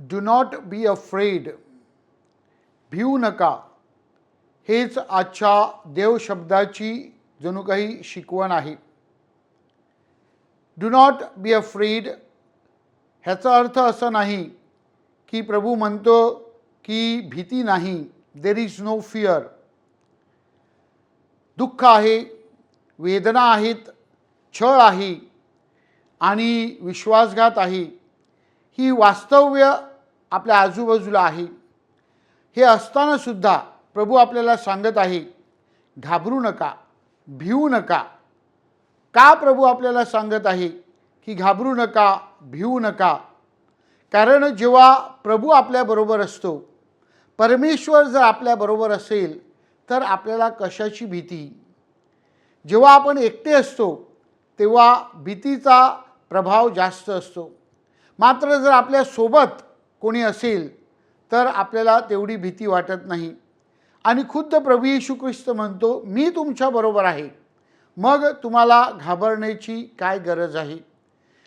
Do not be afraid, भिवू नका. हेच आजच्या देवशब्दाची जणू काही शिकवण आहे. डू नॉट बी अफ्रेड ह्याचा अर्थ असा नाही की प्रभू म्हणतो की भीती नाही, देर इज नो फिअर. दुःख आहे, वेदना आहेत, छळ आहे आणि विश्वासघात आहे, ही वास्तव्य आपल्या आजूबाजूला आहे. हे असताना सुद्धा प्रभू आपल्याला सांगत आहे, घाबरू नका, भिवू नका. का प्रभू आपल्याला सांगत आहे की घाबरू नका, भिवू नका? कारण जेव्हा प्रभू आपल्याबरोबर असतो, परमेश्वर जर आपल्याबरोबर असेल तर आपल्याला कशाची भीती? जेव्हा आपण एकटे असतो तेव्हा भीतीचा प्रभाव जास्त असतो. मात्र जर आपल्यासोबत कोणी असेल तर आपल्याला तेवढी भीती वाटत नाही. आणि खुद्द प्रभू येशू ख्रिस्त म्हणतो, मी तुमच्याबरोबर आहे, मग तुम्हाला घाबरण्याची काय गरज आहे?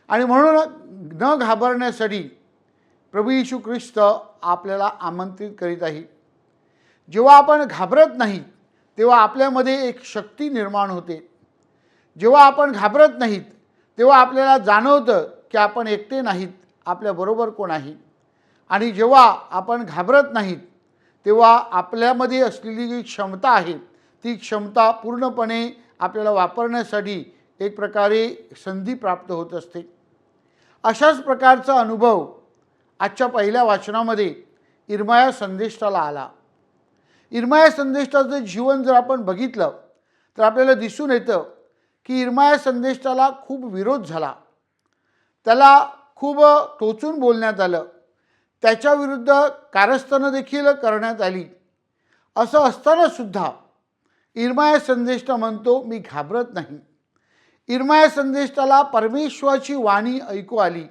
आणि म्हणून न घाबरण्यासाठी प्रभू येशू ख्रिस्त आपल्याला आमंत्रित करीत आहे. जेव्हा आपण घाबरत नाही तेव्हा आपल्यामध्ये एक शक्ती निर्माण होते. जेव्हा आपण घाबरत नाहीत तेव्हा आपल्याला जाणवतं की आपण एकटे नाहीत, आपल्याबरोबर कोण आहे. आणि जेव्हा आपण घाबरत नाहीत तेव्हा आपल्यामध्ये असलेली जी क्षमता आहे ती क्षमता पूर्णपणे आपल्याला वापरण्यासाठी एक प्रकारे संधी प्राप्त होत असते. अशाच प्रकारचा अनुभव आजच्या पहिल्या वाचनामध्ये इर्माया संदेष्टाला आला. इर्माया संदेष्टाचं जीवन जर आपण बघितलं तर आपल्याला दिसून येतं की इर्माया संदेष्टाला खूप विरोध झाला. त्याला खूप टोचून बोलण्यात आलं. त्याच्याविरुद्ध कारस्थानं देखील करण्यात आली. असं असताना सुद्धा इर्माया संदेष्टा म्हणतो, मी घाबरत नाही. इर्माया संदेष्टाला परमेश्वराची वाणी ऐकू आली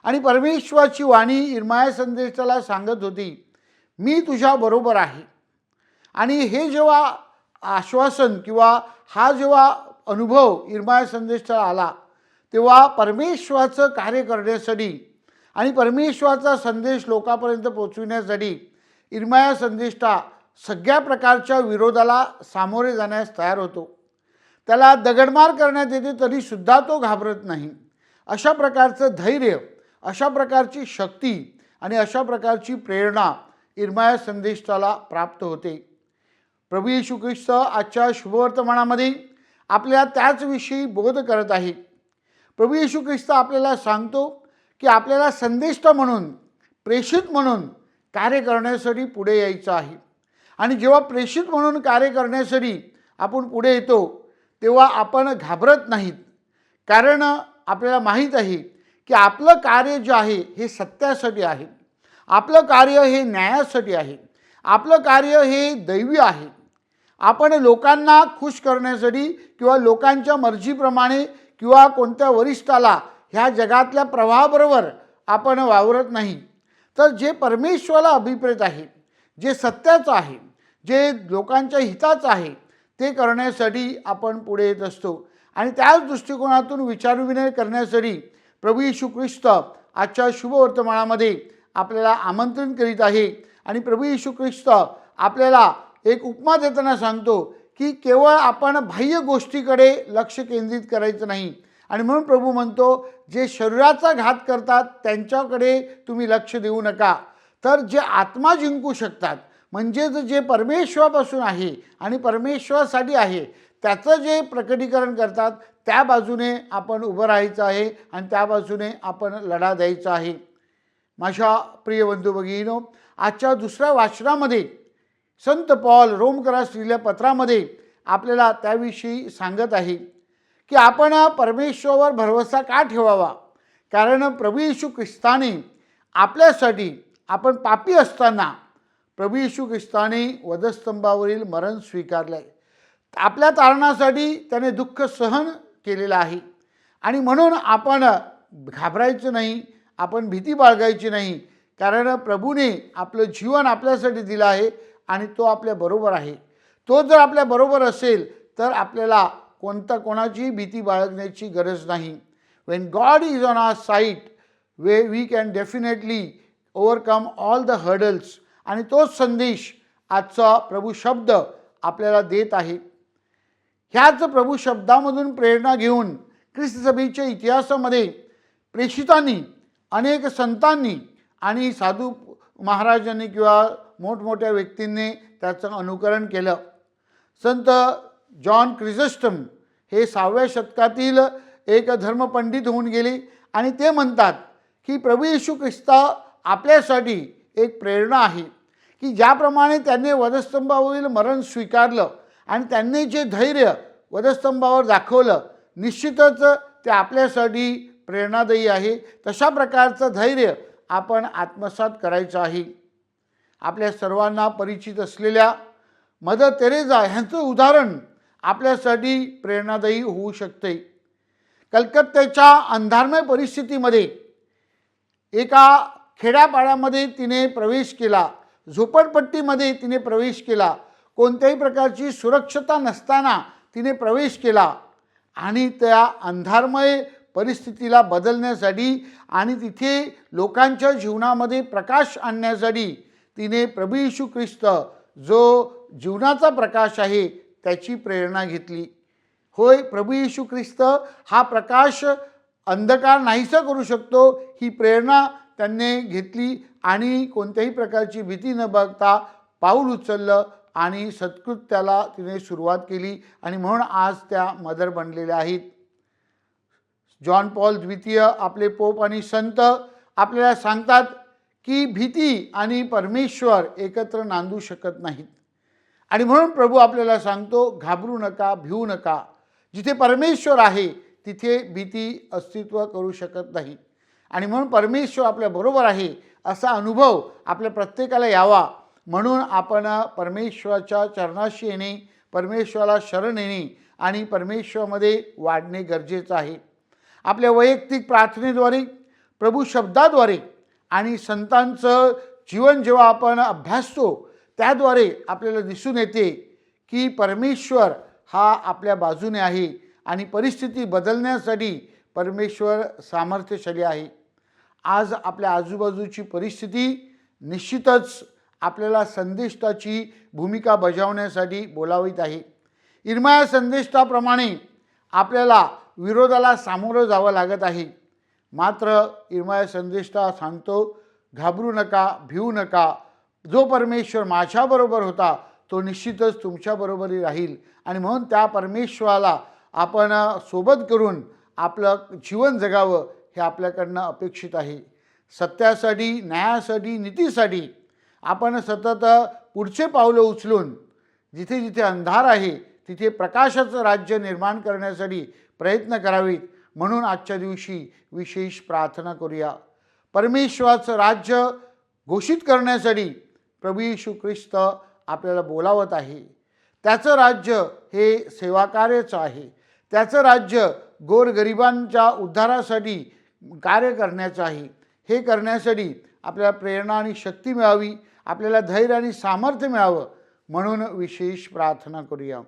आणि परमेश्वराची वाणी इर्माया संदेष्टाला सांगत होती, मी तुझ्याबरोबर आहे. आणि हे जेव्हा आश्वासन किंवा हा जेव्हा अनुभव इर्माया संदेष्टाला आला तेव्हा परमेश्वराचं कार्य करण्यासाठी आणि परमेश्वराचा संदेश लोकांपर्यंत पोहोचविण्यासाठी इर्माया संदेष्टा सगळ्या प्रकारच्या विरोधाला सामोरे जाण्यास तयार होतो. त्याला दगडमार करण्यात येते तरीसुद्धा तो घाबरत नाही. अशा प्रकारचं धैर्य, अशा प्रकारची शक्ती आणि अशा प्रकारची प्रेरणा इर्माया संदेष्टाला प्राप्त होते. प्रभू येशू ख्रिस्त आजच्या शुभवर्तमानामध्ये आपल्याला त्याचविषयी बोध करत आहे. प्रभू येशू ख्रिस्त आपल्याला सांगतो की आपल्याला संदेष्टा म्हणून, प्रेषित म्हणून कार्य करण्यासाठी पुढे यायचं आहे. आणि जेव्हा प्रेषित म्हणून कार्य करण्यासाठी आपण पुढे येतो तेव्हा आपण घाबरत नाहीत. कारण आपल्याला माहीत आहे की आपलं कार्य जे आहे हे सत्यासाठी आहे, आपलं कार्य हे न्यायासाठी आहे, आपलं कार्य हे दैवी आहे. आपण लोकांना खुश करण्यासाठी किंवा लोकांच्या मर्जीप्रमाणे किंवा कोणत्या वरिष्ठाला ह्या जगातल्या प्रवाहाबरोबर आपण वावरत नाही. तर जे परमेश्वराला अभिप्रेत आहे, जे सत्याचं आहे, जे लोकांच्या हिताचं आहे ते करण्यासाठी आपण पुढे येत असतो. आणि त्याच दृष्टिकोनातून विचारविनिमय करण्यासाठी प्रभू येशू ख्रिस्त आजच्या शुभवर्तमानामध्ये आपल्याला आमंत्रण करीत आहे. आणि प्रभू येशू ख्रिस्त आपल्याला एक उपमा देताना सांगतो की केवळ आपण बाह्य गोष्टीकडे लक्ष केंद्रित करायचं नाही. आणि म्हणून प्रभू म्हणतो, जे शरीराचा घात करतात त्यांच्याकडे तुम्ही लक्ष देऊ नका, तर जे आत्मा जिंकू शकतात, म्हणजेच जे परमेश्वरापासून आहे आणि परमेश्वरासाठी आहे त्याचं जे प्रकटीकरण करतात त्या बाजूने आपण उभं राहायचं आहे आणि त्या बाजूने आपण लढा द्यायचा आहे. माझ्या प्रिय बंधू भगिनीनो, आजच्या दुसऱ्या वाचनामध्ये संत पॉल रोमकरास लिहिलेल्या पत्रामध्ये आपल्याला त्याविषयी सांगत आहे की आपण परमेश्वरावर भरवसा का ठेवावा. कारण प्रभू येशू ख्रिस्ताने आपल्यासाठी, आपण पापी असताना प्रभू येशू ख्रिस्ताने वधस्तंभावरील मरण स्वीकारले आहे. आपल्या तारणासाठी त्याने दुःख सहन केलेलं आहे. आणि म्हणून आपण घाबरायचं नाही, आपण भीती बाळगायची नाही. कारण प्रभूने आपलं जीवन आपल्यासाठी दिलं आहे आणि तो आपल्याबरोबर आहे. तो जर आपल्याबरोबर असेल तर आपल्याला कोणाची भीती बाळगण्याची गरज नाही. When God is on our side, we can definitely overcome all the hurdles. आणि तोच संदेश आजचा प्रभू शब्द आपल्याला देत आहे. ह्याच प्रभू शब्दामधून प्रेरणा घेऊन ख्रिस्त सभेच्या इतिहासामध्ये प्रेषितांनी, अनेक संतांनी आणि साधू महाराजांनी किंवा मोठमोठ्या व्यक्तींनी त्याचं अनुकरण केलं. संत जॉन क्रिझोस्टम हे 6व्या शतकातील एक धर्मपंडित होऊन गेले आणि ते म्हणतात की प्रभू येशू ख्रिस्त आपल्यासाठी एक प्रेरणा आहे की ज्याप्रमाणे त्यांनी वधस्तंभावरील मरण स्वीकारलं आणि त्यांनी जे धैर्य वधस्तंभावर दाखवलं, निश्चितच ते आपल्यासाठी प्रेरणादायी आहे. तशा प्रकारचं धैर्य आपण आत्मसात करायचं आहे. आपल्या सर्वांना परिचित असलेल्या मदर तेरेसा ह्यांचं उदाहरण आपल्यासाठी प्रेरणादायी होऊ शकते. कलकत्त्याच्या अंधारमय परिस्थितीमध्ये एका खेड्यापाड्यामध्ये तिने प्रवेश केला, झोपडपट्टीमध्ये तिने प्रवेश केला, कोणत्याही प्रकारची सुरक्षता नसताना तिने प्रवेश केला आणि त्या अंधारमय परिस्थितीला बदलण्यासाठी आणि तिथे लोकांच्या जीवनामध्ये प्रकाश आणण्यासाठी तिने प्रभू येशू ख्रिस्त जो जीवनाचा प्रकाश आहे त्याची प्रेरणा घेतली. होय, प्रभू येशू ख्रिस्त हा प्रकाश अंधकार नाहीसा करू शकतो, ही प्रेरणा त्यांनी घेतली आणि कोणत्याही प्रकारची भीती न बघता पाऊल उचललं आणि सत्कृत्याला तिने सुरुवात केली आणि म्हणून आज त्या मदर बनलेल्या आहेत. जॉन पॉल द्वितीय आपले पोप आणि संत आपल्याला सांगतात की भीती आणि परमेश्वर एकत्र नांदू शकत नाहीत. आणि म्हणून प्रभू आपल्याला सांगतो, घाबरू नका, भिवू नका. जिथे परमेश्वर आहे तिथे भीती अस्तित्व करू शकत नाही. आणि म्हणून परमेश्वर आपल्याबरोबर आहे असा अनुभव आपल्या प्रत्येकाला यावा म्हणून आपण परमेश्वराच्या चरणाशी येणे, परमेश्वराला शरण येणे आणि परमेश्वरामध्ये वाढणे गरजेचं आहे. आपल्या वैयक्तिक प्रार्थनेद्वारे, प्रभू शब्दाद्वारे आणि संतांचं जीवन जेव्हा आपण अभ्यासतो त्याद्वारे आपल्याला दिसून येते की परमेश्वर हा आपल्या बाजूने आहे आणि परिस्थिती बदलण्यासाठी परमेश्वर सामर्थ्यशाली आहे. आज आपल्या आजूबाजूची परिस्थिती निश्चितच आपल्याला संदेष्टाची भूमिका बजावण्यासाठी बोलावित आहे. इर्माया संदेष्टाप्रमाणे आपल्याला विरोधाला सामोरं जावं लागत आहे. मात्र इर्माया संदेष्टा सांगतो, घाबरू नका, भिवू नका. जो परमेश्वर माझ्याबरोबर होता तो निश्चितच तुमच्याबरोबरही राहील. आणि म्हणून त्या परमेश्वराला आपण सोबत करून आपलं जीवन जगावं हे आपल्याकडनं अपेक्षित आहे. सत्यासाठी, न्यायासाठी, नीतीसाठी आपण सतत पुढचे पावलं उचलून जिथे जिथे अंधार आहे तिथे प्रकाशाचं राज्य निर्माण करण्यासाठी प्रयत्न करावेत. म्हणून आजच्या दिवशी विशेष प्रार्थना करूया. परमेश्वराचं राज्य घोषित करण्यासाठी प्रभू येशू ख्रिस्त आपल्याला बोलावत आहे. त्याचं राज्य हे सेवाकार्याचं आहे. त्याचं राज्य गोरगरिबांच्या उद्धारासाठी कार्य करण्याचं आहे. हे करण्यासाठी आपल्याला प्रेरणा आणि शक्ती मिळावी, आपल्याला धैर्य आणि सामर्थ्य मिळावं म्हणून विशेष प्रार्थना करूया.